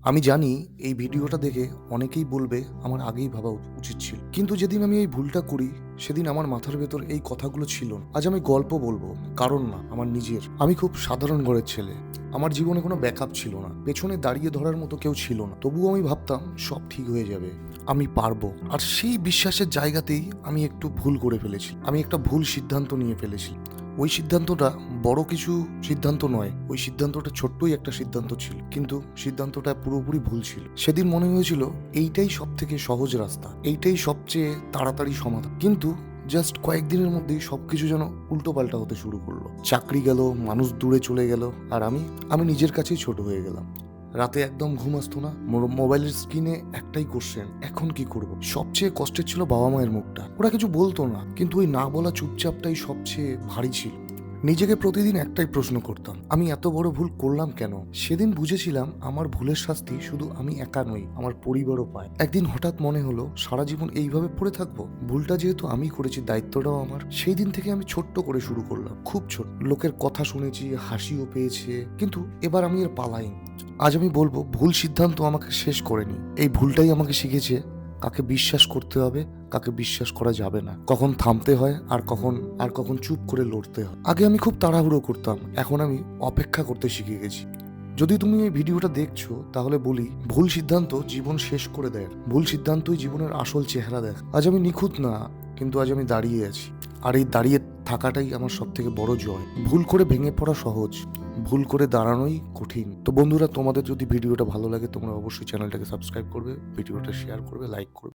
আমি জানি এই ভিডিওটা দেখে অনেকেই বলবে আমার আগেই ভাবা উচিত ছিল, কিন্তু যেদিন আমি এই ভুলটা করি সেদিন আমার মাথার ভেতর এই কথাগুলো ছিল না। আজ আমি গল্প বলবো, কারণ না আমার নিজের। আমি খুব সাধারণ ঘরের ছেলে। আমার জীবনে কোনো ব্যাকআপ ছিল না, পেছনে দাঁড়িয়ে ধরার মতো কেউ ছিল না। তবুও আমি ভাবতাম সব ঠিক হয়ে যাবে, আমি পারবো। আর সেই বিশ্বাসের জায়গাতেই আমি একটু ভুল করে ফেলেছি। আমি একটা ভুল সিদ্ধান্ত নিয়ে ফেলেছি। ওই সিদ্ধান্তটা বড় কিছু সিদ্ধান্ত নয়, ওই সিদ্ধান্তটা ছোট্টই একটা সিদ্ধান্ত ছিল, কিন্তু সিদ্ধান্তটা পুরোপুরি ভুল ছিল। সেদিন মনে হয়েছিল এইটাই সব থেকে সহজ রাস্তা, এইটাই সবচেয়ে তাড়াতাড়ি সমাধান। কিন্তু জাস্ট কয়েকদিনের মধ্যেই সবকিছু যেন উল্টো পাল্টা হতে শুরু করলো। চাকরি গেল, মানুষ দূরে চলে গেল, আর আমি নিজের কাছেই ছোট হয়ে গেলাম। রাতে একদম ঘুম আসতো না, মোবাইলের স্ক্রিনে একটাই কোশ্চেন, এখন কি করব। সবচেয়ে কষ্টের ছিল বাবা মায়ের মুখটা। ওরা কিছু বলতো না, কিন্তু ওই না বলা চুপচাপটাই সবচেয়ে ভারী ছিল। নিজেকে প্রতিদিন একটাই প্রশ্ন করতাম, আমি এত বড় ভুল করলাম কেন। সেদিন বুঝেছিলাম আমার ভুলের শাস্তি শুধু আমি একা নই, আমার পরিবারও পায়। একদিন হঠাৎ মনে হলো সারা জীবন এইভাবে পড়ে থাকবো। ভুলটা যেহেতু আমি করেছি, দায়িত্বটাও আমার। সেই দিন থেকে আমি ছোট্ট করে শুরু করলাম, খুব ছোট। লোকের কথা শুনেছি, হাসিও পেয়েছে, কিন্তু এবার আমি এর পালাইনি। আজ আমি বলবো, ভুল সিদ্ধান্ত আমাকে শেষ করেনি, এই ভুলটাই আমাকে শিখেছে কাকে বিশ্বাস করতে হবে, কাকে বিশ্বাস করা যাবে না, কখন থামতে হয় আর কখন চুপ করে লড়তে হয়। আগে আমি খুব তাড়াহুড়ো করতাম, এখন আমি অপেক্ষা করতে শিখে গেছি। যদি তুমি এই ভিডিওটা দেখছো তাহলে বলি, ভুল সিদ্ধান্ত জীবন শেষ করে দেয়, ভুল সিদ্ধান্তই জীবনের আসল চেহারা দেখ। আজ আমি নিখুঁত না, কিন্তু আজ আমি দাঁড়িয়ে আছি। আর এই দাঁড়িয়ে থাকাটাই আমার সব থেকে বড় জয়। ভুল করে ভেঙে পড়া সহজ, ভুল করে দাঁড়ানোই কঠিন। তো বন্ধুরা, তোমাদের যদি ভিডিওটা ভালো লাগে তোমরা অবশ্যই চ্যানেলটাকে সাবস্ক্রাইব করবে, ভিডিওটা শেয়ার করবে, লাইক করবে।